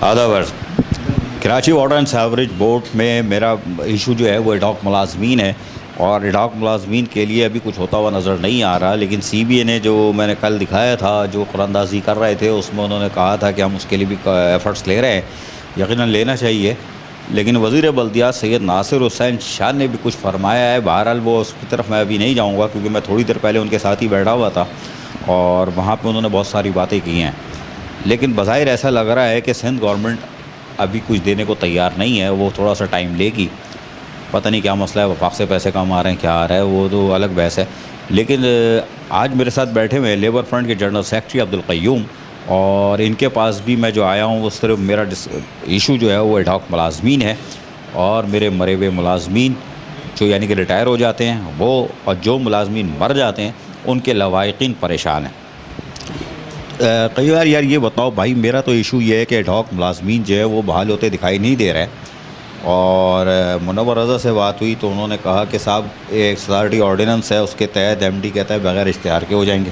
آدھا برس Karachi water and sewerage board میں میرا ایشو جو ہے وہ ایڈاک ملازمین ہے، اور ایڈاک ملازمین کے لیے ابھی کچھ ہوتا ہوا نظر نہیں آ رہا، لیکن سی بی اے نے جو میں نے کل دکھایا تھا، جو قرآن اندازی کر رہے تھے، اس میں انہوں نے کہا تھا کہ ہم اس کے لیے بھی ایفرٹس لے رہے ہیں، یقیناً لینا چاہیے، لیکن وزیر بلدیات سید ناصر حسین شاہ نے بھی کچھ فرمایا ہے۔ بہرحال وہ اس کی طرف میں ابھی نہیں جاؤں گا، کیونکہ میں تھوڑی دیر پہلے ان کے ساتھ ہی بیٹھا ہوا تھا اور وہاں پہ انہوں نے بہت ساری باتیں کی ہیں، لیکن بظاہر ایسا لگ رہا ہے کہ سندھ گورنمنٹ ابھی کچھ دینے کو تیار نہیں ہے، وہ تھوڑا سا ٹائم لے گی۔ پتہ نہیں کیا مسئلہ ہے، وفاق سے پیسے کم آ رہے ہیں، کیا آ رہا ہے، وہ تو الگ بحث ہے۔ لیکن آج میرے ساتھ بیٹھے ہوئے لیبر فرنٹ کے جنرل سیکرٹری عبدالقیوم، اور ان کے پاس بھی میں جو آیا ہوں وہ صرف میرا ایشو جو ہے وہ ایڈاک ملازمین ہے، اور میرے مرے ہوئے ملازمین جو یعنی کہ ریٹائر ہو جاتے ہیں وہ، اور جو ملازمین مر جاتے ہیں ان کے لواحقین پریشان ہیں۔ کئی بار یار یہ بتاؤ بھائی، میرا تو ایشو یہ ہے کہ ایڈاک ملازمین جو ہے وہ بحال ہوتے دکھائی نہیں دے رہے، اور منور رضا سے بات ہوئی تو انہوں نے کہا کہ صاحب ایک صدارتی آرڈیننس ہے، اس کے تحت ایم ڈی کہتا ہے بغیر اشتہار کے ہو جائیں گے،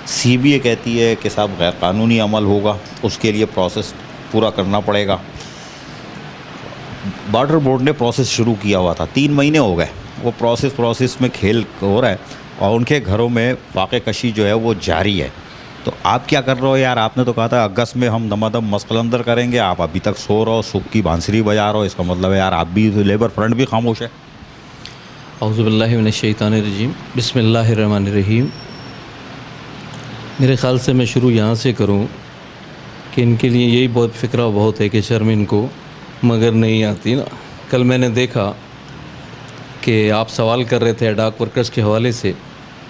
سی بی اے کہتی ہے کہ صاحب غیر قانونی عمل ہوگا، اس کے لیے پروسیس پورا کرنا پڑے گا۔ واٹر بورڈ نے پروسیس شروع کیا ہوا تھا، 3 مہینے ہو گئے، وہ پروسیس میں کھیل ہو رہا ہے، اور ان کے گھروں میں فاقہ کشی جو ہے وہ جاری ہے۔ تو آپ کیا کر رہے ہو یار؟ آپ نے تو کہا تھا اگست میں ہم دمادم مسقلندر کریں گے، آپ ابھی تک سو رہو، سکھ کی بانسری بجا رہو، اس کا مطلب ہے یار آپ بھی، لیبر فرنٹ بھی خاموش ہے۔ اعوذ باللہ من الشیطان الرجیم، بسم اللہ الرحمن الرحیم۔ میرے خیال سے میں شروع یہاں سے کروں کہ ان کے لیے یہی بہت فکرہ بہت ہے کہ شرم ان کو مگر نہیں آتی نا۔ کل میں نے دیکھا کہ آپ سوال کر رہے تھے ایڈاک ورکرز کے حوالے سے،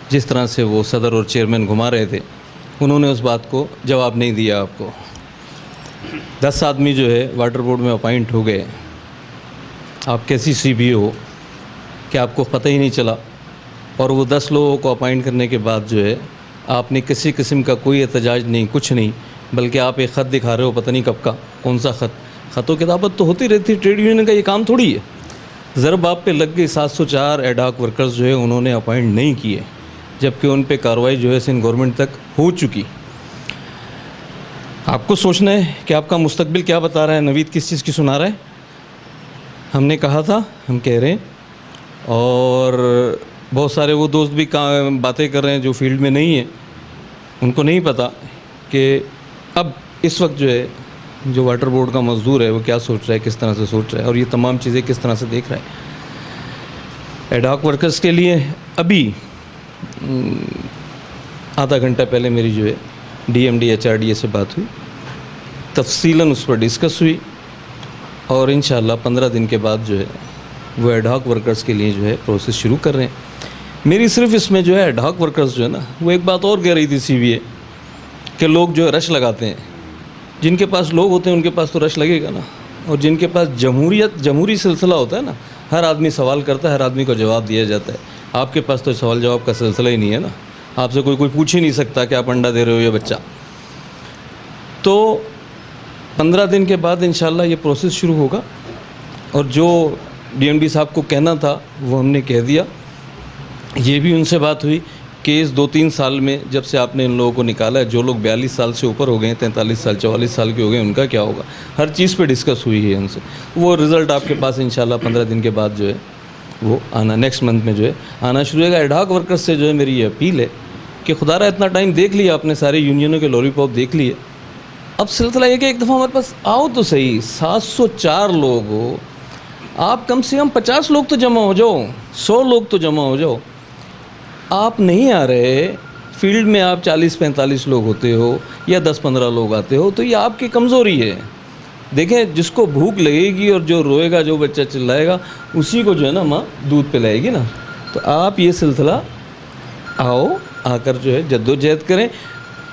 جس طرح سے وہ صدر اور چیئرمین گھما رہے تھے، انہوں نے اس بات کو جواب نہیں دیا آپ کو۔ 10 آدمی جو ہے واٹر بورڈ میں اپائنٹ ہو گئے، آپ کیسی سی بی ہو کہ آپ کو پتہ ہی نہیں چلا، اور وہ 10 لوگوں کو اپائنٹ کرنے کے بعد جو ہے آپ نے کسی قسم کا کوئی احتجاج نہیں، کچھ نہیں، بلکہ آپ ایک خط دکھا رہے ہو، پتہ نہیں کب کا، کون سا خط و کتابت تو ہوتی رہتی، ٹریڈ یونین کا یہ کام تھوڑی ہے۔ ضرب آپ پہ لگ گئی، 704 ایڈاک ورکرز جو ہے انہوں نے اپائنٹ نہیں کیے، جبکہ ان پہ کارروائی جو ہے سندھ گورنمنٹ تک ہو چکی۔ آپ کو سوچنا ہے کہ آپ کا مستقبل کیا بتا رہا ہے، نوید کس چیز کی سنا رہا ہے۔ ہم نے کہا تھا، ہم کہہ رہے ہیں، اور بہت سارے وہ دوست بھی باتیں کر رہے ہیں جو فیلڈ میں نہیں ہیں، ان کو نہیں پتہ کہ اب اس وقت جو ہے جو واٹر بورڈ کا مزدور ہے وہ کیا سوچ رہا ہے، کس طرح سے سوچ رہا ہے، اور یہ تمام چیزیں کس طرح سے دیکھ رہا ہے۔ ایڈاک ورکرز کے لیے ابھی آدھا گھنٹہ پہلے میری جو ہے D M D H R D A سے بات ہوئی، تفصیلاً اس پر ڈسکس ہوئی، اور انشاءاللہ 15 دن کے بعد جو ہے وہ ایڈاک ورکرز کے لیے جو ہے پروسیس شروع کر رہے ہیں۔ میری صرف اس میں جو ہے ایڈاک ورکرز جو ہے نا، وہ ایک بات اور کہہ رہی تھی سی بی اے کہ لوگ جو ہے رش لگاتے ہیں، جن کے پاس لوگ ہوتے ہیں ان کے پاس تو رش لگے گا نا، اور جن کے پاس جمہوری سلسلہ ہوتا ہے نا، ہر آدمی سوال کرتا ہے، ہر آدمی کو جواب دیا جاتا ہے۔ آپ کے پاس تو سوال جواب کا سلسلہ ہی نہیں ہے نا، آپ سے کوئی پوچھ ہی نہیں سکتا کہ آپ انڈا دے رہے ہو یا بچہ۔ تو 15 دن کے بعد انشاءاللہ یہ پروسیس شروع ہوگا، اور جو ڈی ایم ڈی صاحب کو کہنا تھا وہ ہم نے کہہ دیا۔ یہ بھی ان سے بات ہوئی کہ اس 2-3 سال میں جب سے آپ نے ان لوگوں کو نکالا ہے، جو لوگ 42 سال سے اوپر ہو گئے ہیں، 43 سال 44 سال کے ہو گئے ہیں، ان کا کیا ہوگا، ہر چیز پہ ڈسکس ہوئی ہے ان سے۔ وہ رزلٹ آپ کے پاس انشاءاللہ 15 دن کے بعد جو ہے وہ آنا، نیکسٹ منتھ میں جو ہے آنا شروع ہوگا۔ ایڈاک ورکرز سے جو ہے میری یہ اپیل ہے کہ خدا را اتنا ٹائم دیکھ لیا آپ نے، سارے یونینوں کے لولی پاپ دیکھ لیے، اب سلسلہ یہ کہ ایک دفعہ ہمارے پاس آؤ تو صحیح۔ 704 لوگ ہو، آپ کم سے کم 50 لوگ تو جمع ہو جاؤ، 100 لوگ تو جمع ہو جاؤ۔ آپ نہیں آ رہے، فیلڈ میں آپ 40-45 لوگ ہوتے ہو یا 10-15 لوگ آتے ہو، تو یہ آپ کی کمزوری ہے۔ دیکھیں، جس کو بھوک لگے گی اور جو روئے گا، جو بچہ چلائے گا، اسی کو جو ہے نا ماں دودھ پلائے گی نا۔ تو آپ یہ سلسلہ آؤ، آ کر جو ہے جد و جہد کریں۔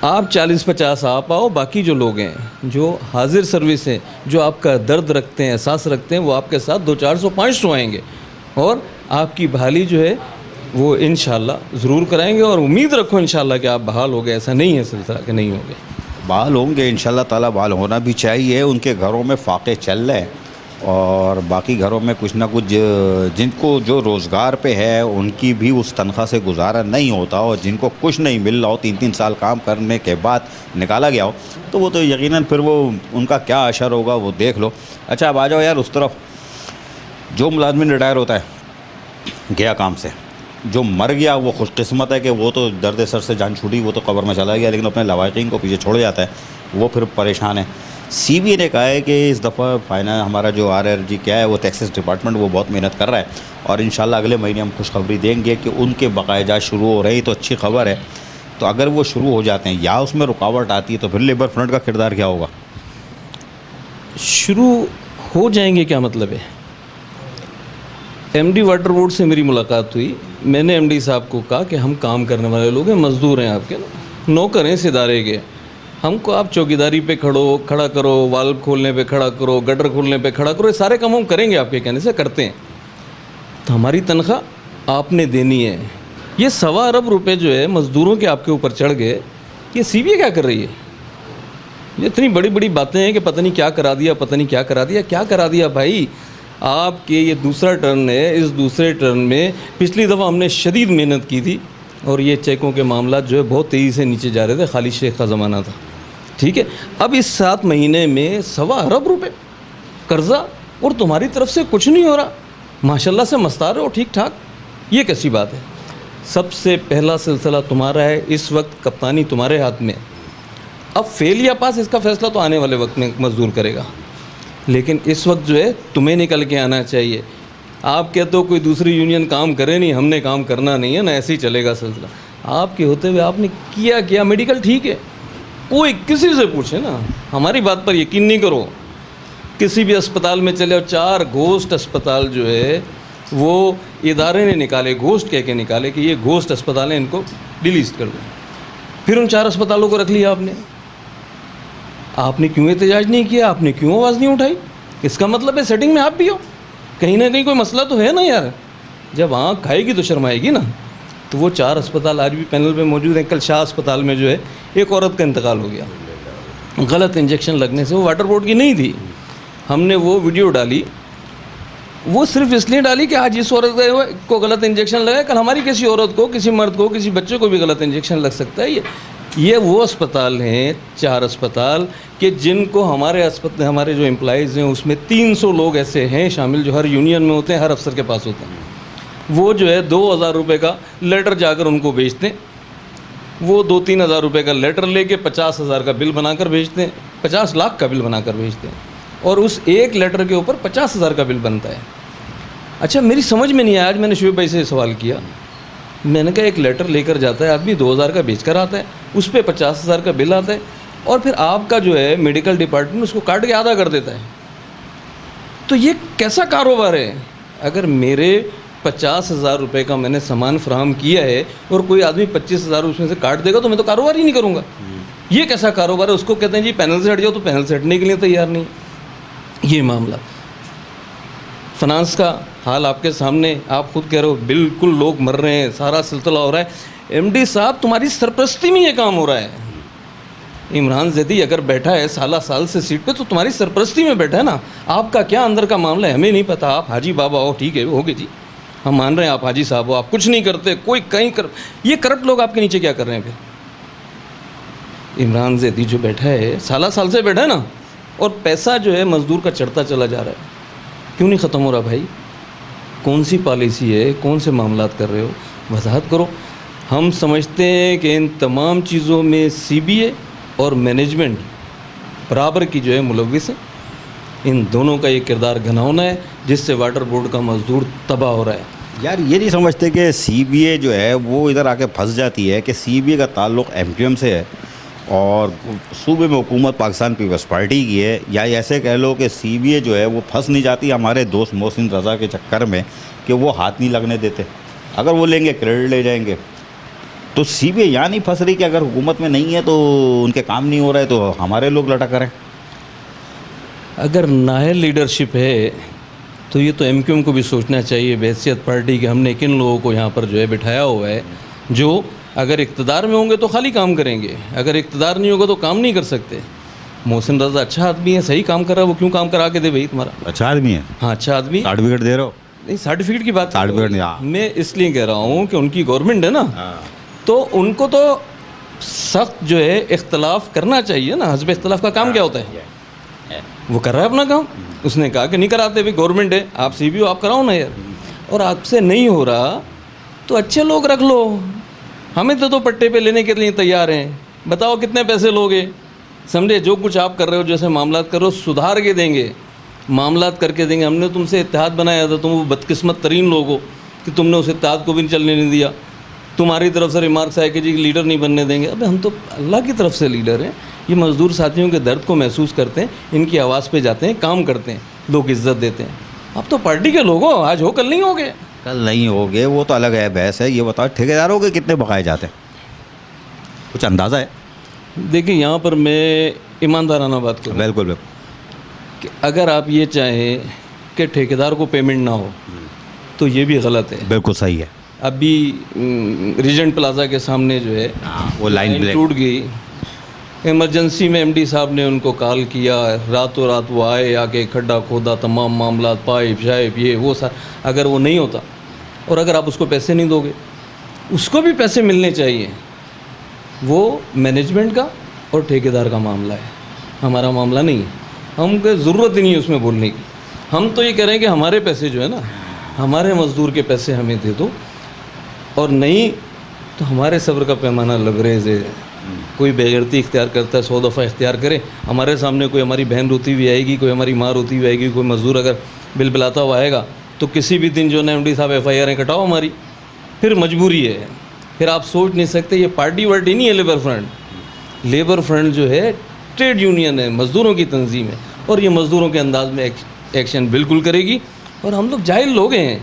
آپ 40-50 آپ آؤ، باقی جو لوگ ہیں، جو حاضر سروس ہیں، جو آپ کا درد رکھتے ہیں، احساس رکھتے ہیں، وہ آپ کے ساتھ 200-400-500 آئیں گے، اور آپ کی بحالی جو ہے وہ انشاءاللہ ضرور کرائیں گے، اور امید رکھو انشاءاللہ کہ آپ بحال ہو گئے۔ ایسا نہیں ہے سلسلہ کہ نہیں ہو گئے، بحال ہوں گے انشاءاللہ تعالیٰ، بحال ہونا بھی چاہیے۔ ان کے گھروں میں فاقے چل رہے ہیں، اور باقی گھروں میں کچھ نہ کچھ جن کو جو روزگار پہ ہے ان کی بھی اس تنخواہ سے گزارا نہیں ہوتا، اور جن کو کچھ نہیں مل رہا ہو 3 سال کام کرنے کے بعد نکالا گیا ہو، تو وہ تو یقیناً پھر وہ ان کا کیا اشر ہوگا وہ دیکھ لو۔ اچھا اب آ جاؤ یار اس طرف، جو ملازمین ریٹائر ہوتا ہے گیا کام سے، جو مر گیا وہ خوش قسمت ہے کہ وہ تو درد سر سے جان چھوٹی، وہ تو قبر میں چلا گیا، لیکن اپنے لواحقین کو پیچھے چھوڑ جاتا ہے، وہ پھر پریشان ہے۔ سی بی اے نے کہا ہے کہ اس دفعہ فائنل ہمارا جو آر جی کیا ہے وہ ٹیکسز ڈپارٹمنٹ وہ بہت محنت کر رہا ہے، اور انشاءاللہ اگلے مہینے ہم خوشخبری دیں گے کہ ان کے بقایا جات شروع ہو رہی، تو اچھی خبر ہے۔ تو اگر وہ شروع ہو جاتے ہیں یا اس میں رکاوٹ آتی ہے تو پھر لیبر فرنٹ کا کردار کیا ہوگا؟ شروع ہو جائیں گے کیا مطلب ہے؟ ایم ڈی واٹر بورڈ سے میری ملاقات ہوئی، میں نے ایم ڈی صاحب کو کہا کہ ہم کام کرنے والے لوگ ہیں، مزدور ہیں آپ کے، نوکر ہیں اس ادارے کے، ہم کو آپ چوکیداری پہ کھڑا کرو، والو کھولنے پہ کھڑا کرو، گٹر کھولنے پہ کھڑا کرو، یہ سارے کام ہم کریں گے آپ کے کہنے سے، کرتے ہیں، تو ہماری تنخواہ آپ نے دینی ہے۔ یہ 1.25 ارب روپے جو ہے مزدوروں کے آپ کے اوپر چڑھ گئے، یہ سی بی اے کیا کر رہی ہے؟ یہ اتنی بڑی بڑی باتیں ہیں کہ پتہ نہیں کیا کرا دیا، پتہ نہیں کیا کرا دیا، کیا کرا دیا بھائی؟ آپ کے یہ دوسرا ٹرن ہے، اس دوسرے ٹرن میں پچھلی دفعہ ہم نے شدید محنت کی تھی، اور یہ چیکوں کے معاملات جو ہے بہت تیزی سے نیچے جا رہے تھے، خالد شیخ کا زمانہ تھا، ٹھیک ہے۔ اب اس 7 مہینے میں 1.25 ارب روپے قرضہ، اور تمہاری طرف سے کچھ نہیں ہو رہا، ماشاءاللہ سے مستار ہو ٹھیک ٹھاک، یہ کیسی بات ہے؟ سب سے پہلا سلسلہ تمہارا ہے، اس وقت کپتانی تمہارے ہاتھ میں، اب فیل یا پاس اس کا فیصلہ تو آنے والے وقت میں مزدور کرے گا، لیکن اس وقت جو ہے تمہیں نکل کے آنا چاہیے۔ آپ کہتے ہو کوئی دوسری یونین کام کرے نہیں، ہم نے کام کرنا نہیں ہے نا، ایسے ہی چلے گا سلسلہ۔ آپ کے ہوتے ہوئے آپ نے کیا میڈیکل ٹھیک ہے، کوئی کسی سے پوچھے نا، ہماری بات پر یقین نہیں کرو، کسی بھی اسپتال میں چلے، اور 4 گھوسٹ اسپتال جو ہے وہ ادارے نے نکالے، گھوسٹ کہہ کے نکالے کہ یہ گھوسٹ اسپتال ہیں، ان کو ڈیلیٹ کر دو۔ پھر ان 4 اسپتالوں کو رکھ لیا آپ نے کیوں احتجاج نہیں کیا؟ آپ نے کیوں آواز نہیں اٹھائی؟ اس کا مطلب ہے سیٹنگ میں آپ بھی ہو، کہیں نہ کہیں کوئی مسئلہ تو ہے نا یار، جب آنکھ کھائے گی تو شرمائے گی نا۔ تو وہ 4 اسپتال آج بھی پینل پہ موجود ہیں۔ کل شاہ اسپتال میں جو ہے ایک عورت کا انتقال ہو گیا، غلط انجیکشن لگنے سے، وہ واٹر بورڈ کی نہیں تھی، ہم نے وہ ویڈیو ڈالی، وہ صرف اس لیے ڈالی کہ آج اس عورت کو غلط انجیکشن لگا، کل ہماری کسی عورت کو، کسی مرد کو، کسی بچے کو بھی غلط انجیکشن لگ سکتا ہے۔ یہ وہ اسپتال ہیں 4 اسپتال کہ جن کو ہمارے جو امپلائیز ہیں اس میں 300 لوگ ایسے ہیں شامل جو ہر یونین میں ہوتے ہیں، ہر افسر کے پاس ہوتے ہیں، وہ جو ہے 2000 روپے کا لیٹر جا کر ان کو بھیجتے ہیں، وہ 2-3 ہزار روپے کا لیٹر لے کے 50,000 کا بل بنا کر بھیجتے ہیں، 50 لاکھ کا بل بنا کر بھیجتے ہیں، اور اس ایک لیٹر کے اوپر 50,000 کا بل بنتا ہے۔ اچھا میری سمجھ میں نہیں آیا، آج میں نے شعیب بھائی سے سوال کیا، میں نے کہا ایک لیٹر لے کر جاتا ہے آدمی، 2000 کا بیچ کر آتا ہے، اس پہ 50,000 کا بل آتا ہے، اور پھر آپ کا جو ہے میڈیکل ڈپارٹمنٹ اس کو کاٹ کے آدھا کر دیتا ہے، تو یہ کیسا کاروبار ہے؟ اگر میرے 50,000 روپے کا میں نے سامان فراہم کیا ہے اور کوئی آدمی 25,000 اس میں سے کاٹ دے گا تو میں تو کاروبار ہی نہیں کروں گا۔ یہ کیسا کاروبار ہے؟ اس کو کہتے ہیں جی پینل سے ہٹ جاؤ، تو پینل سے ہٹنے کے لیے تیار نہیں۔ یہ معاملہ فنانس کا حال آپ کے سامنے، آپ خود کہہ رہے ہو بالکل لوگ مر رہے ہیں، سارا سلسلہ ہو رہا ہے۔ ایم ڈی صاحب تمہاری سرپرستی میں یہ کام ہو رہا ہے۔ عمران زیدی اگر بیٹھا ہے سال سے سیٹ پہ تو تمہاری سرپرستی میں بیٹھا ہے نا، آپ کا کیا اندر کا معاملہ ہے ہمیں نہیں پتہ۔ آپ حاجی بابا ہو، ٹھیک ہے، ہوگے جی، ہم مان رہے ہیں آپ حاجی صاحب ہو، آپ کچھ نہیں کرتے، کوئی کہیں یہ کرپٹ لوگ آپ کے نیچے کیا کر رہے ہیں پھر؟ عمران زیدی جو بیٹھا ہے سال سے بیٹھا ہے نا، اور پیسہ جو ہے مزدور کا چڑھتا چلا جا رہا ہے، کیوں نہیں ختم ہو رہا بھائی؟ کون سی پالیسی ہے؟ کون سے معاملات کر رہے ہو؟ وضاحت کرو۔ ہم سمجھتے ہیں کہ ان تمام چیزوں میں سی بی اے اور مینجمنٹ برابر کی جو ہے ملوث ہے، ان دونوں کا یہ کردار گھناؤنا ہے جس سے واٹر بورڈ کا مزدور تباہ ہو رہا ہے۔ یار یہ نہیں سمجھتے کہ سی بی اے جو ہے وہ ادھر آ کے پھنس جاتی ہے کہ سی بی اے کا تعلق ایم کیو ایم سے ہے اور صوبے میں حکومت پاکستان پیپلز پارٹی کی ہے، یا ایسے کہہ لو کہ سی بی اے جو ہے وہ پھنس نہیں جاتی ہمارے دوست محسن رضا کے چکر میں کہ وہ ہاتھ نہیں لگنے دیتے، اگر وہ لیں گے کریڈٹ لے جائیں گے۔ تو سی بی اے یہاں نہیں پھنس رہی کہ اگر حکومت میں نہیں ہے تو ان کے کام نہیں ہو رہے تو ہمارے لوگ لٹا کریں۔ اگر نااہل لیڈرشپ ہے تو یہ تو ایم کیو ایم کو بھی سوچنا چاہیے بحیثیت پارٹی کہ ہم نے کن لوگوں کو یہاں پر جو ہے بٹھایا ہوا ہے، جو اگر اقتدار میں ہوں گے تو خالی کام کریں گے، اگر اقتدار نہیں ہوگا تو کام نہیں کر سکتے۔ محسن رضا اچھا آدمی ہے, صحیح کام کر رہا ہے, وہ کیوں کام کرا کے دے بھائی تمہارا؟ اچھا آدمی ہے, ہاں اچھا آدمی. سرٹیفکیٹ دے رہے ہو؟ نہیں سرٹیفکیٹ کی بات سرٹیفکیٹ نہیں, میں اس لیے کہہ رہا ہوں کہ ان کی گورنمنٹ ہے نا, تو ان کو تو سخت جو ہے اختلاف کرنا چاہیے نا. حزب اختلاف کا کام کیا ہوتا ہے؟ وہ کر رہا ہے اپنا کام. اس نے کہا کہ نہیں کراتے بھائی, گورنمنٹ ہے, آپ سی بی او آپ کراؤ نا یار. اور آپ سے نہیں ہو رہا تو اچھے لوگ رکھ لو. ہمیں تو پٹے پہ لینے کے لیے تیار ہیں. بتاؤ کتنے پیسے لوگے, سمجھے؟ جو کچھ آپ کر رہے ہو, جیسے معاملات کر رہے ہو, سدھار کے دیں گے, معاملات کر کے دیں گے. ہم نے تم سے اتحاد بنایا تھا, تم وہ بدقسمت ترین لوگ ہو کہ تم نے اس اتحاد کو بھی نہیں چلنے نہیں دیا. تمہاری طرف سے ریمارکس آئے کہ جی لیڈر نہیں بننے دیں گے. ابھی ہم تو اللہ کی طرف سے لیڈر ہیں. یہ مزدور ساتھیوں کے درد کو محسوس کرتے ہیں, ان کی آواز پہ جاتے ہیں, کام کرتے ہیں, لوگ عزت دیتے ہیں. اب تو پارٹی کے لوگ ہو, آج ہو کل نہیں ہوگے. کل نہیں ہوگے وہ تو الگ ہے, بحث ہے. یہ بتاؤ ٹھیکیداروں کے کتنے بقائے جاتے ہیں, کچھ اندازہ ہے؟ دیکھیں یہاں پر میں ایماندارانہ بات کروں. بالکل بالکل. کہ اگر آپ یہ چاہیں کہ ٹھیکیدار کو پیمنٹ نہ ہو تو یہ بھی غلط ہے. بالکل صحیح ہے. ابھی ریجنٹ پلازا کے سامنے جو ہے وہ لائن ٹوٹ گئی. ایمرجنسی میں ایم ڈی صاحب نے ان کو کال کیا, راتوں رات وہ آئے, آ کے کھڈا کھودا, تمام معاملات, پائپ شائپ, یہ وہ اگر وہ نہیں ہوتا, اور اگر آپ اس کو پیسے نہیں دو گے, اس کو بھی پیسے ملنے چاہیے. وہ مینجمنٹ کا اور ٹھیکیدار کا معاملہ ہے, ہمارا معاملہ نہیں ہے. ہم کو ضرورت ہی نہیں ہے اس میں بولنے کی. ہم تو یہ کہہ رہے ہیں کہ ہمارے پیسے جو ہے نا, ہمارے مزدور کے پیسے ہمیں دے دو, اور نہیں تو ہمارے صبر کا پیمانہ لبریز ہے. کوئی بےغیرتی اختیار کرتا ہے 100 دفعہ اختیار کرے. ہمارے سامنے کوئی ہماری بہن روتی ہوئی آئے گی, کوئی ہماری ماں روتی ہوئی آئے گی, کوئی مزدور اگر بل بلاتا ہوا آئے گا, تو کسی بھی دن جو ہے ایم ڈی صاحب ایف آئی آریں کٹاؤ ہماری. پھر مجبوری ہے, پھر آپ سوچ نہیں سکتے. یہ پارٹی وارٹی نہیں ہے لیبر فرنٹ. لیبر فرنٹ جو ہے ٹریڈ یونین ہے, مزدوروں کی تنظیم ہے, اور یہ مزدوروں کے انداز میں ایکشن بالکل کرے گی. اور ہم لوگ جاہل لوگ ہیں,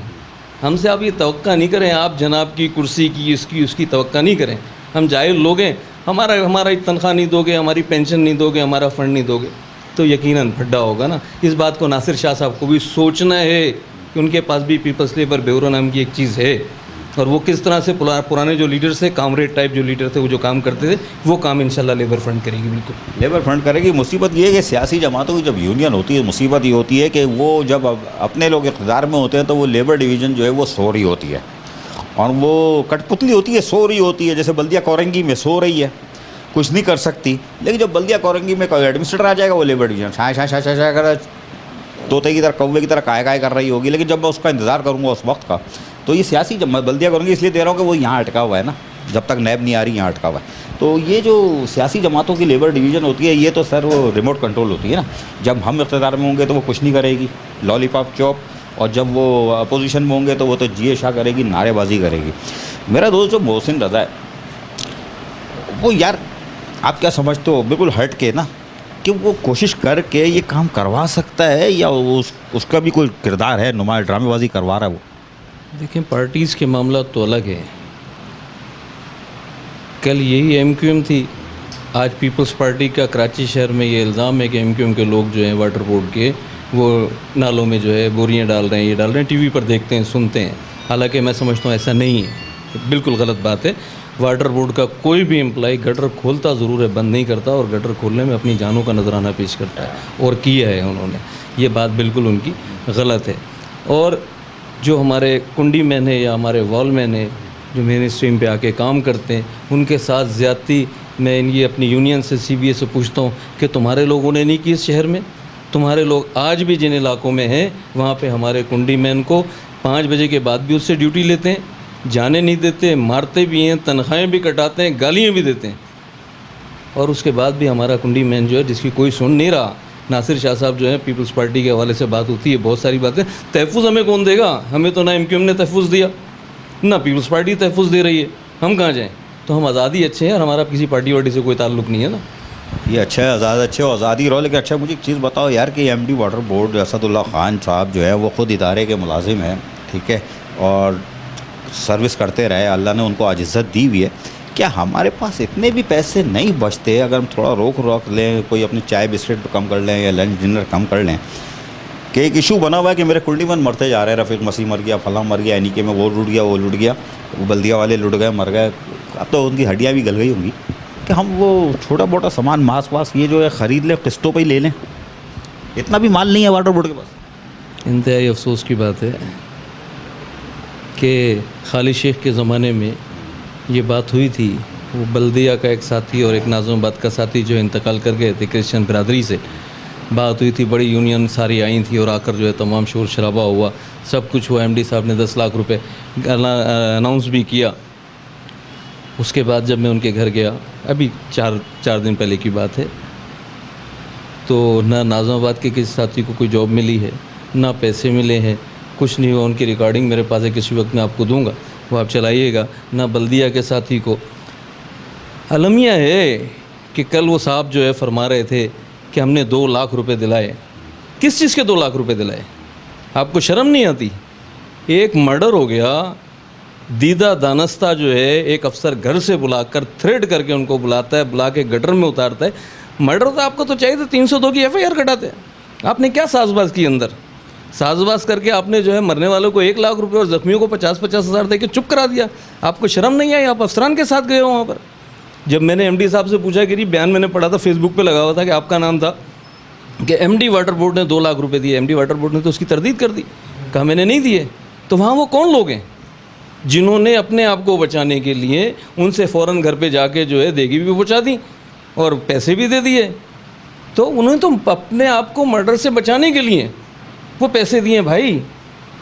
ہم سے آپ یہ توقع نہیں کریں, آپ جناب کی کرسی کی اس کی توقع نہیں کریں. ہم جاہل لوگ ہیں. ہمارا تنخواہ نہیں دو گے, ہماری پینشن نہیں دو گے, ہمارا فنڈ نہیں دو گے, تو یقیناً پھڈا ہوگا نا. اس بات کو ناصر شاہ صاحب کو بھی سوچنا ہے کہ ان کے پاس بھی پیپلز لیبر بیورو نام کی ایک چیز ہے, اور وہ کس طرح سے پرانے جو لیڈرز تھے, کامریڈ ٹائپ جو لیڈر تھے, وہ جو کام کرتے تھے, وہ کام انشاءاللہ لیبر فرنٹ کرے گی. بالکل لیبر فرنٹ کرے گی. مصیبت یہ ہے کہ سیاسی جماعتوں کی جب یونین ہوتی ہے, مصیبت یہ ہوتی ہے کہ وہ جب اپنے لوگ اقتدار میں ہوتے ہیں تو وہ لیبر ڈویژن جو ہے وہ سو رہی ہوتی ہے, اور وہ کٹ پتلی ہوتی ہے, سو رہی ہوتی ہے. جیسے بلدیہ کورنگی میں سو رہی ہے, کچھ نہیں کر سکتی. لیکن جب بلدیہ کورنگی میں کوئی ایڈمنسٹریٹر آ جائے گا, وہ لیبر ڈویژن شاہ کر طوطے کی طرح, کوے کی طرح کائے کر رہی ہوگی. لیکن جب میں اس کا انتظار کروں گا اس وقت کا, تو یہ سیاسی جب میں بلدیہ کروں گی اس لیے دے رہا ہوں کہ وہ یہاں اٹکا ہوا ہے نا, جب تک نیب نہیں آ رہی یہاں اٹکا ہوا ہے. تو یہ جو سیاسی جماعتوں کی لیبر ڈویژن ہوتی ہے, یہ تو سر وہ ریموٹ کنٹرول ہوتی ہے نا. جب ہم اقتدار میں ہوں گے تو وہ کچھ نہیں کرے گی, لالی پاپ چوپ, اور جب وہ اپوزیشن میں ہوں گے تو وہ تو جی شاہ کرے گی, نعرے بازی کرے گی. میرا دوست جو محسن رضا ہے, وہ یار آپ کیا سمجھتے ہو, بالکل ہٹ کے نا, کہ وہ کوشش کر کے یہ کام کروا سکتا ہے, یا اس کا بھی کوئی کردار ہے, نمایاں ڈرامے بازی کروا رہا ہے وہ؟ دیکھیں پارٹیز کے معاملات تو الگ ہیں. کل یہی ایم کیو ایم تھی, آج پیپلز پارٹی کا کراچی شہر میں یہ الزام ہے کہ ایم کیو ایم کے لوگ جو ہیں واٹر بورڈ کے, وہ نالوں میں جو ہے بوریاں ڈال رہے ہیں, یہ ڈال رہے ہیں. ٹی وی پر دیکھتے ہیں, سنتے ہیں. حالانکہ میں سمجھتا ہوں ایسا نہیں ہے, بالکل غلط بات ہے. واٹر بورڈ کا کوئی بھی امپلائی گٹر کھولتا ضرور ہے, بند نہیں کرتا, اور گٹر کھولنے میں اپنی جانوں کا نذرانہ پیش کرتا ہے, اور کیا ہے انہوں نے. یہ بات بالکل ان کی غلط ہے. اور جو ہمارے کنڈی مین ہیں یا ہمارے وال مین ہیں جو مین اسٹریم پہ آ کے کام کرتے ہیں, ان کے ساتھ زیادتی میں یہ اپنی یونین سے سی بی اے سے پوچھتا ہوں کہ تمہارے لوگوں نے نہیں کی اس شہر میں. تمہارے لوگ آج بھی جن علاقوں میں ہیں وہاں پہ ہمارے کنڈی مین کو 5 بجے کے بعد بھی اس سے ڈیوٹی لیتے ہیں, جانے نہیں دیتے, مارتے بھی ہیں, تنخواہیں بھی کٹاتے ہیں, گالیاں بھی دیتے ہیں. اور اس کے بعد بھی ہمارا کنڈی مین جو ہے, جس کی کوئی سن نہیں رہا, ناصر شاہ صاحب جو ہے پیپلز پارٹی کے حوالے سے بات ہوتی ہے, بہت ساری باتیں. تحفظ ہمیں کون دے گا؟ ہمیں تو نہ ایم کیو ایم نے تحفظ دیا, نہ پیپلز پارٹی تحفظ دے رہی ہے. ہم کہاں جائیں؟ تو ہم آزادی اچھے ہیں, اور ہمارا کسی پارٹی وارٹی سے کوئی تعلق نہیں ہے نا. یہ اچھا ہے, اچھے ہو, آزادی رہو. لیکن اچھا مجھے ایک چیز بتاؤ یار, کہ M D water board Asad Ullah Khan صاحب جو ہے وہ خود ادارے کے ملازم ہیں, ٹھیک ہے, اور سروس کرتے رہے, اللہ نے ان کو آج عزت دی ہوئی ہے. کیا ہمارے پاس اتنے بھی پیسے نہیں بچتے اگر ہم تھوڑا روک لیں, کوئی اپنی چائے بسکٹ کم کر لیں یا لنچ ڈنر کم کر لیں؟ کہ ایک ایشو بنا ہوا ہے کہ میرے کنڈی من مرتے جا رہے ہیں, رفیق مسیح مر گیا, فلاں مر گیا, یعنی کہ میں وہ لٹ گیا, وہ بلدیہ والے لٹ گئے, مر گئے. اب تو ان کی ہڈیاں بھی گل گئی ہوں گی. کہ ہم وہ چھوٹا موٹا سامان ماس واس یہ جو ہے خرید لیں, قسطوں پہ ہی لے لیں. اتنا بھی مال نہیں ہے واٹر بورڈ کے پاس. انتہائی افسوس کی بات ہے کہ خالد شیخ کے زمانے میں یہ بات ہوئی تھی. وہ بلدیہ کا ایک ساتھی اور ایک ناظم آباد کا ساتھی جو انتقال کر گئے تھے کرسچن برادری سے, بات ہوئی تھی, بڑی یونین ساری آئی تھی اور آ کر جو ہے تمام شور شرابہ ہوا, سب کچھ ہوا. ایم ڈی صاحب نے 10 لاکھ روپے اناؤنس بھی کیا. اس کے بعد جب میں ان کے گھر گیا, ابھی چار دن پہلے کی بات ہے, تو نہ ناظم آباد کے کسی ساتھی کو کوئی جاب ملی ہے, نہ پیسے ملے ہیں, کچھ نہیں ہوا. ان کی ریکارڈنگ میرے پاس ہے, کسی وقت میں آپ کو دوں گا, وہ آپ چلائیے گا. نہ بلدیہ کے ساتھی کو. المیہ ہے کہ کل وہ صاحب جو ہے فرما رہے تھے کہ ہم نے 2 لاکھ روپے دلائے. کس چیز کے 2 لاکھ روپے دلائے؟ آپ کو شرم نہیں آتی؟ ایک مرڈر ہو گیا, دیدہ دانستہ جو ہے ایک افسر گھر سے بلا کر تھریڈ کر کے ان کو بلاتا ہے, بلا کے گٹر میں اتارتا ہے. مرڈر تو آپ کو تو چاہیے تھا 302 کی ایف آئی آر کٹاتے. آپ نے کیا ساز باز کی اندر؟ ساز باز کر کے آپ نے جو ہے مرنے والوں کو 1 لاکھ روپے اور زخمیوں کو 50-50 ہزار دے کے چپ کرا دیا. آپ کو شرم نہیں آئی؟ آپ افسران کے ساتھ گئے ہو وہاں پر. جب میں نے ایم ڈی صاحب سے پوچھا کہ بیان میں نے پڑھا تھا فیس بک پہ لگا ہوا تھا کہ آپ کا نام تھا, کہ ایم ڈی واٹر بورڈ نے 2 لاکھ روپے دیے. ایم ڈی واٹر بورڈ نے تو اس کی تردید کر دی, کہا میں نے نہیں دیے. تو وہاں وہ کون لوگ ہیں جنہوں نے اپنے آپ کو بچانے کے لیے ان سے فوراً گھر پہ جا کے جو ہے دیگی بھی پہنچا دی اور پیسے بھی دے دیے؟ تو انہوں نے تو اپنے آپ کو مرڈر سے بچانے کے لیے وہ پیسے دیے. بھائی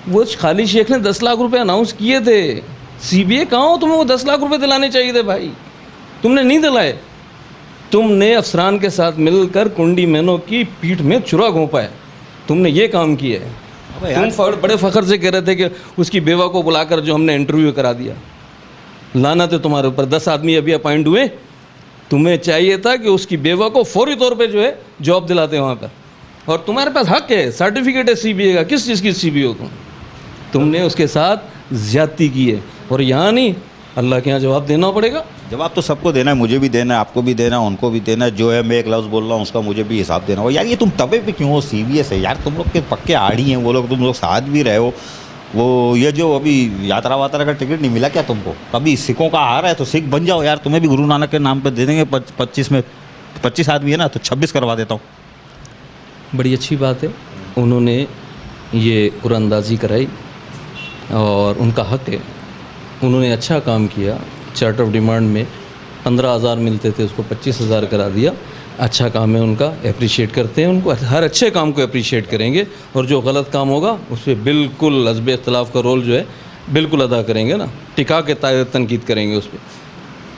وہ خالد شیخ نے 10 لاکھ روپے اناؤنس کیے تھے. سی بی آئی کہاں ہو؟ تمہیں وہ 10 لاکھ روپے دلانے چاہیے تھے بھائی, تم نے نہیں دلائے. تم نے افسران کے ساتھ مل کر کنڈی مینوں کی پیٹھ میں چرا گھونپا ہے. تم نے یہ کام کیا ہے. تم بڑے فخر سے کہہ رہے تھے کہ اس کی بیوہ کو بلا کر جو ہم نے انٹرویو کرا دیا. لعنت ہے تمہارے اوپر. 10 آدمی ابھی اپائنٹ ہوئے. تمہیں چاہیے تھا کہ اس کی بیوہ کو فوری طور پہ جو ہے جاب دلاتے وہاں پر. اور تمہارے پاس حق ہے, سرٹیفکیٹ ہے سی بی آئی کا. کس چیز کی سی بی آئی؟ تم نے اس کے ساتھ زیادتی کی ہے. اور یہاں نہیں, اللہ کے یہاں جواب دینا پڑے گا. جواب تو سب کو دینا ہے, مجھے بھی دینا ہے, آپ کو بھی دینا ہے, ان کو بھی دینا ہے. جو ہے میں ایک لفظ بول رہا ہوں اس کا مجھے بھی حساب دینا ہو. یار یہ تم تبے پہ کیوں ہو سی بی ایس ہے یار؟ تم لوگ کے پکے آڑی ہیں وہ لوگ, تم لوگ ساتھ بھی رہے ہو. وہ یہ جو ابھی یاترا واترا کا ٹکٹ نہیں ملا کیا تم کو؟ ابھی سکھوں کا آ رہا ہے تو سکھ بن جاؤ یار. تمہیں بھی گرو نانک کے نام پہ دے دیں گے. 25 میں 25 آدمی ہے نا, تو 26 کروا دیتا ہوں. بڑی اچھی بات ہے, انہوں نے یہ قرآن اندازی کرائی اور ان کا حق ہے. انہوں نے اچھا کام کیا. چارٹ آف ڈیمانڈ میں 15,000 ملتے تھے, اس کو 25,000 کرا دیا. اچھا کام ہے ان کا, اپریشیٹ کرتے ہیں ان کو. ہر اچھے کام کو اپریشیٹ کریں گے, اور جو غلط کام ہوگا اس پہ بالکل حزب اختلاف کا رول جو ہے بالکل ادا کریں گے نا, ٹکا کے تنقید کریں گے اس پہ.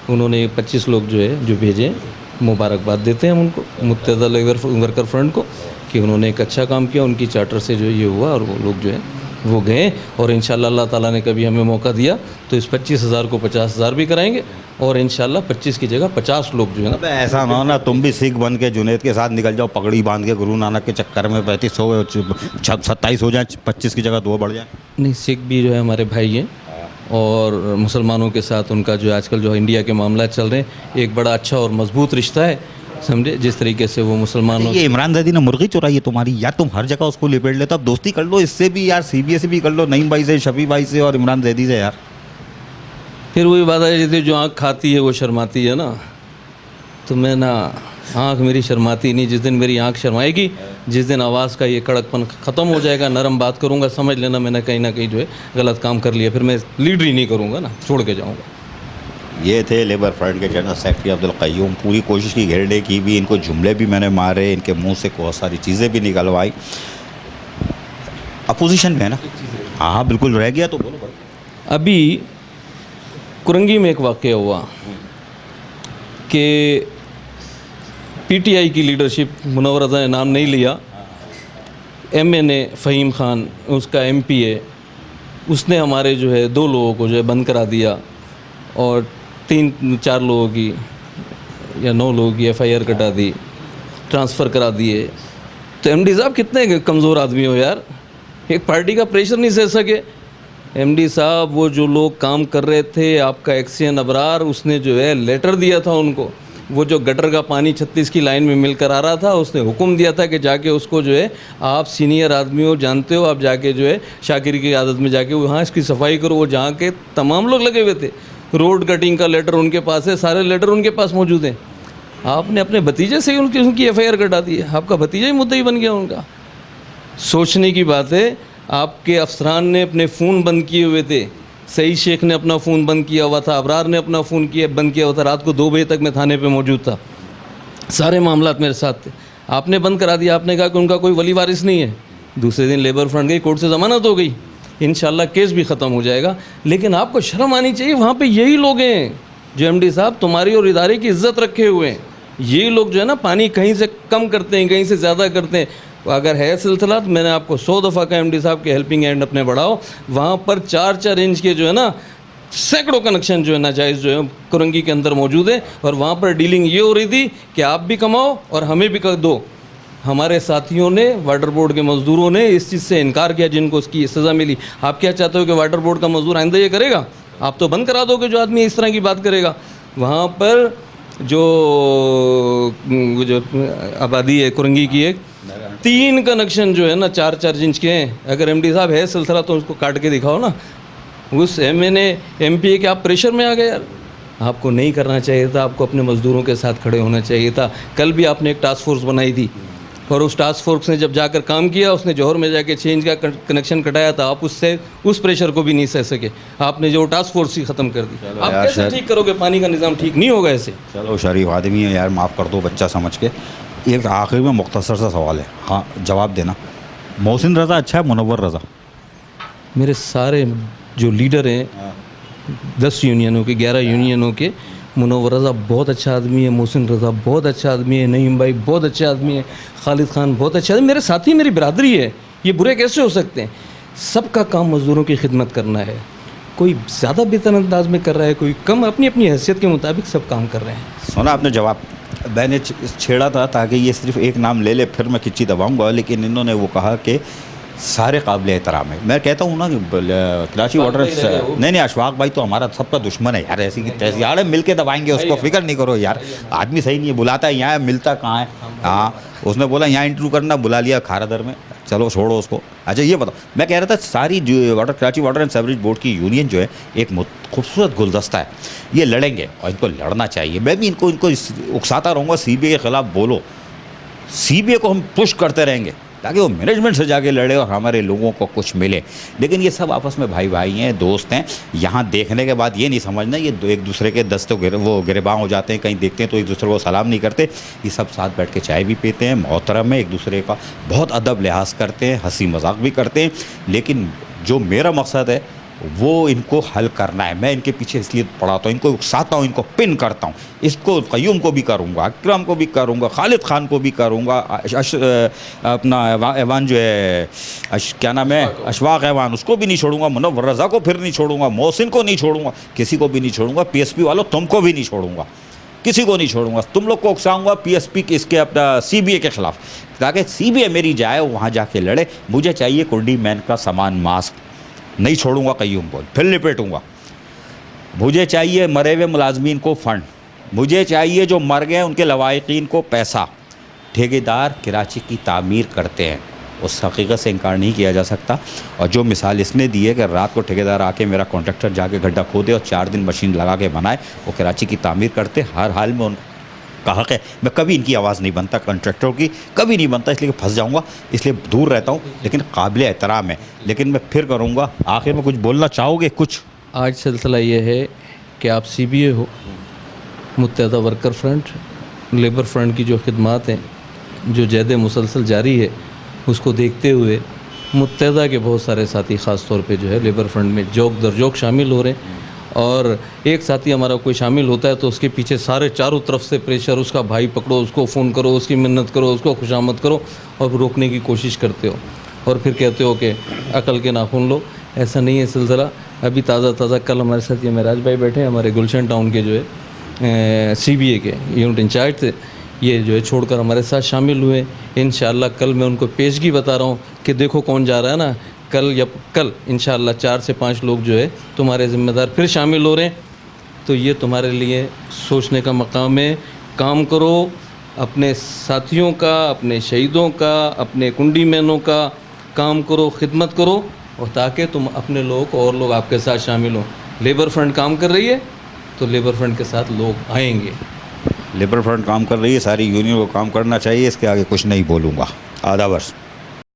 انہوں نے 25 لوگ جو ہے جو بھیجے, مبارکباد دیتے ہیں ہم ان کو, متحدہ ورکر فرنٹ کو, کہ انہوں نے ایک اچھا کام کیا. ان کی چارٹر سے جو یہ ہوا اور وہ لوگ جو ہے وہ گئے. اور انشاءاللہ اللہ تعالیٰ نے کبھی ہمیں موقع دیا تو اس 25,000 کو 50,000 بھی کرائیں گے, اور انشاءاللہ 25 کی جگہ 50 لوگ جو ہے نا. ایسا نہ ہو نا تم بھی سکھ بن کے جنید کے ساتھ نکل جاؤ پگڑی باندھ کے گرو نانک کے چکر میں 35 ہو 27 ہو جائیں, 25 کی جگہ 2 بڑھ جائیں. نہیں, سکھ بھی جو ہے ہمارے بھائی ہیں, اور مسلمانوں کے ساتھ ان کا جو آج کل جو انڈیا کے معاملات چل رہے ہیں ایک بڑا اچھا اور مضبوط رشتہ ہے, سمجھے. جس طریقے سے وہ مسلمانوں, یہ عمران زیدی نے مرغی چورائی ہے تمہاری یار. تم ہر جگہ اس کو لپیٹ لیتے. اب دوستی کر لو اس سے بھی یار, سی بی ایس سے بھی کر لو, نعیم بھائی سے, شفیع بھائی سے اور عمران زیدی سے یار. پھر وہی بات ہے جیسے جو آنکھ کھاتی ہے وہ شرماتی ہے نا. تو میں نا, آنکھ میری شرماتی نہیں. جس دن میری آنکھ شرمائے گی, جس دن آواز کا یہ کڑک پن ختم ہو جائے گا, نرم بات کروں گا, سمجھ لینا میں نے کہیں نہ کہیں جو ہے غلط کام کر لیا. پھر میں لیڈر ہی نہیں کروں گا نا, چھوڑ کے جاؤں گا. یہ تھے لیبر فرنٹ کے جنرل سیکرٹری عبدالقیوم. پوری کوشش کی گھیرنے کی بھی, ان کو جملے بھی میں نے مارے, ان کے منہ سے بہت ساری چیزیں بھی نکلوائی. اپوزیشن میں ہے نا. ہاں بالکل رہ گیا تو بولو. ابھی کرنگی میں ایک واقعہ ہوا کہ پی ٹی آئی کی لیڈرشپ, منور رضا نے نام نہیں لیا, ایم این اے فہیم خان اس کا ایم پی ہے, اس نے ہمارے جو ہے 2 لوگوں کو جو ہے بند کرا دیا, اور 3-4 لوگوں کی یا 9 لوگوں کی ایف آئی آر کٹا دی, ٹرانسفر کرا دیے. تو ایم ڈی صاحب کتنے کمزور آدمی ہو یار, ایک پارٹی کا پریشر نہیں سہ سکے. ایم ڈی صاحب وہ جو لوگ کام کر رہے تھے, آپ کا ایکسین ابرار, اس نے جو ہے لیٹر دیا تھا ان کو. وہ جو گٹر کا پانی 36 کی لائن میں مل کر آ رہا تھا, اس نے حکم دیا تھا کہ جا کے اس کو جو ہے, آپ سینئر آدمی ہو, جانتے ہو, آپ جا کے جو ہے شاکر کی عادت میں جا کے وہاں اس کی صفائی کرو. وہ جہاں کے تمام لوگ لگے ہوئے تھے, روڈ کٹنگ کا لیٹر ان کے پاس ہے, سارے لیٹر ان کے پاس موجود ہیں. آپ نے اپنے بھتیجے سے ان کی ایف آئی آر کٹا دی ہے, آپ کا بھتیجا ہی مدعی بن گیا ان کا. سوچنے کی بات ہے, آپ کے افسران نے اپنے فون بند کیے ہوئے تھے. سعید شیخ نے اپنا فون بند کیا ہوا تھا, ابرار نے اپنا فون بند کیا ہوا تھا. رات کو 2 بجے تک میں تھانے پہ موجود تھا, سارے معاملات میرے ساتھ تھے. آپ نے بند کرا دیا, آپ نے کہا کہ ان کا کوئی ولی وارث نہیں ہے. دوسرے دن لیبر فرنٹ گئی, کورٹ سے ضمانت ہو گئی, انشاءاللہ کیس بھی ختم ہو جائے گا. لیکن آپ کو شرم آنی چاہیے, وہاں پہ یہی لوگ ہیں جو ایم ڈی صاحب تمہاری اور ادارے کی عزت رکھے ہوئے ہیں. یہی لوگ جو ہے نا پانی کہیں سے کم کرتے ہیں, کہیں سے زیادہ کرتے ہیں. اگر ہے سلسلہ تو میں نے آپ کو 100 دفعہ کہا ایم ڈی صاحب کے ہیلپنگ ہینڈ اپنے بڑھاؤ. وہاں پر 4-4 انچ کے جو ہے نا سینکڑوں کنیکشن جو ہے ناجائز جو ہے کرنگی کے اندر موجود ہے. اور وہاں پر ڈیلنگ یہ ہو رہی تھی کہ آپ بھی کماؤ اور ہمیں بھی دو. ہمارے ساتھیوں نے, واٹر بورڈ کے مزدوروں نے اس چیز سے انکار کیا جن کو اس کی سزا ملی. آپ کیا چاہتے ہو کہ واٹر بورڈ کا مزدور آئندہ یہ کرے گا؟ آپ تو بند کرا دو کہ جو آدمی اس طرح کی بات کرے گا. وہاں پر جو آبادی ہے کرنگی کی, ایک 3 کنیکشن جو ہے نا 4-4 انچ کے ہیں. اگر ایم ڈی صاحب ہے سلسلہ تو اس کو کاٹ کے دکھاؤ نا. اس ایم پی اے کے آپ پریشر میں آ گئے یار. آپ کو نہیں کرنا چاہیے تھا, آپ کو اپنے مزدوروں کے ساتھ کھڑے ہونا چاہیے تھا. کل بھی آپ نے ایک ٹاسک فورس بنائی تھی اور اس ٹاسک فورس نے جب جا کر کام کیا, اس نے جوہر میں جا کے چینج کا کنیکشن کٹایا تھا. آپ اس پریشر کو بھی نہیں سہ سکے, آپ نے جو ٹاسک فورس ہی ختم کر دی. آپ کیسے ٹھیک کرو گے؟ پانی کا نظام ٹھیک نہیں ہوگا ایسے. چلو شریف آدمی ہے یار, معاف کر دو بچہ سمجھ کے. ایک آخر میں مختصر سا سوال ہے, ہاں جواب دینا. محسن رضا اچھا ہے منور رضا؟ میرے سارے جو لیڈر ہیں 10 یونینوں کے, 11 یونینوں کے, منور رضا بہت اچھا آدمی ہے, محسن رضا بہت اچھا آدمی ہے, نعیم بھائی بہت اچھا آدمی ہے, خالد خان بہت اچھا آدمی, میرے ساتھی, میری برادری ہے. یہ برے کیسے ہو سکتے ہیں؟ سب کا کام مزدوروں کی خدمت کرنا ہے. کوئی زیادہ بہتر انداز میں کر رہا ہے, کوئی کم, اپنی اپنی حیثیت کے مطابق سب کام کر رہے ہیں. سنا آپ نے جواب, میں نے چھیڑا تھا تاکہ یہ صرف ایک نام لے لے پھر میں کچی دباؤں گا, لیکن انہوں نے وہ کہا کہ سارے قابل احترام ہے. میں کہتا ہوں نا کہ کراچی واٹر, نہیں اشفاق بھائی تو ہمارا سب کا دشمن ہے یار, ایسی کی تیسی یار, مل کے دبائیں گے اس کو, فکر نہیں کرو یار. آدمی صحیح نہیں ہے, بلاتا ہے یہاں, ملتا کہاں ہے. ہاں اس نے بولا یہاں انٹرویو کرنا, بلا لیا کھارا در میں, چلو چھوڑو اس کو. اچھا یہ بتاؤ, میں کہہ رہا تھا ساری جو Karachi water and sewerage board کی یونین جو ہے ایک خوبصورت گلدستہ ہے. یہ لڑیں گے اور ان کو لڑنا چاہیے. میں بھی ان کو اکساتا رہوں گا, سی بی اے کے خلاف بولو. سی بی اے کو ہم پش کرتے رہیں گے تاکہ وہ مینجمنٹ سے جا کے لڑے اور ہمارے لوگوں کو کچھ ملے. لیکن یہ سب آپس میں بھائی بھائی ہیں, دوست ہیں. یہاں دیکھنے کے بعد یہ نہیں سمجھنا یہ ایک دوسرے کے دستوں وہ گرباں ہو جاتے ہیں, کہیں دیکھتے ہیں تو ایک دوسرے کو سلام نہیں کرتے. یہ سب ساتھ بیٹھ کے چائے بھی پیتے ہیں, محترم ہیں, ایک دوسرے کا بہت ادب لحاظ کرتے ہیں, ہنسی مذاق بھی کرتے ہیں. لیکن جو میرا مقصد ہے وہ ان کو حل کرنا ہے. میں ان کے پیچھے اس لیے پڑھاتا ہوں, ان کو اکساتا ہوں, ان کو پن کرتا ہوں. اس کو قیوم کو بھی کروں گا, اکرم کو بھی کروں گا, خالد خان کو بھی کروں گا, اپنا ایوان جو ہے کیا نام ہے, اشفاق ایوان, اس کو بھی نہیں چھوڑوں گا, منور رضا کو پھر نہیں چھوڑوں گا, محسن کو نہیں چھوڑوں گا, کسی کو بھی نہیں چھوڑوں گا. پی ایس پی والوں تم کو بھی نہیں چھوڑوں گا, کسی کو نہیں چھوڑوں گا. تم لوگ کو اکساؤں گا پی ایس پی کے, اس کے اپنا سی بی اے کے خلاف, تاکہ سی بی اے میری جائے وہاں جا کے لڑے. مجھے چاہیے کنڈی مین کا سامان, ماسک نہیں چھوڑوں گا قیوم کو, پھر لپیٹوں گا. مجھے چاہیے مرے ہوئے ملازمین کو فنڈ, مجھے چاہیے جو مر گئے ان کے لوائقین کو پیسہ. ٹھیکیدار کراچی کی تعمیر کرتے ہیں, اس حقیقت سے انکار نہیں کیا جا سکتا. اور جو مثال اس نے دی ہے کہ رات کو ٹھیکیدار آ کے میرا کانٹریکٹر جا کے گڈھا کھودے اور 4 دن مشین لگا کے بنائے, وہ کراچی کی تعمیر کرتے. ہر حال میں ان کا حق ہے. میں کبھی ان کی آواز نہیں بنتا, کنٹریکٹروں کی کبھی نہیں بنتا, اس لیے کہ پھنس جاؤں گا, اس لیے دور رہتا ہوں. لیکن قابل احترام ہے. لیکن میں پھر کروں گا. آخر میں کچھ بولنا چاہو گے؟ کچھ آج سلسلہ یہ ہے کہ آپ سی بی اے ہو, متحدہ ورکر فرنٹ, لیبر فرنٹ کی جو خدمات ہیں, جو جہد مسلسل جاری ہے, اس کو دیکھتے ہوئے متحدہ کے بہت سارے ساتھی خاص طور پہ جو ہے لیبر فرنٹ میں جوک در جوک شامل ہو رہے ہیں. اور ایک ساتھی ہمارا کوئی شامل ہوتا ہے تو اس کے پیچھے سارے چاروں طرف سے پریشر, اس کا بھائی پکڑو, اس کو فون کرو, اس کی منت کرو, اس کو خوشامد کرو, اور روکنے کی کوشش کرتے ہو, اور پھر کہتے ہو کہ عقل کے ناخن لو. ایسا نہیں ہے سلسلہ. ابھی تازہ کل ہمارے ساتھ یہ معراج بھائی بیٹھے ہیں, ہمارے گلشن ٹاؤن کے جو ہے سی بی اے کے یونٹ انچارج تھے, یہ جو ہے چھوڑ کر ہمارے ساتھ شامل ہوئے. انشاءاللہ کل میں ان کو پیشگی بتا رہا ہوں کہ دیکھو کون جا رہا ہے نا. کل انشاءاللہ 4 سے 5 لوگ جو ہے تمہارے ذمہ دار پھر شامل ہو رہے ہیں. تو یہ تمہارے لیے سوچنے کا مقام ہے. کام کرو, اپنے ساتھیوں کا, اپنے شہیدوں کا, اپنے کنڈی مینوں کا کام کرو, خدمت کرو, اور تاکہ تم اپنے لوگ اور لوگ آپ کے ساتھ شامل ہوں. لیبر فرنٹ کام کر رہی ہے, تو لیبر فرنٹ کے ساتھ لوگ آئیں گے. لیبر فرنٹ کام کر رہی ہے, ساری یونین کو کام کرنا چاہیے, اس کے آگے کچھ نہیں بولوں گا. آدھا برس.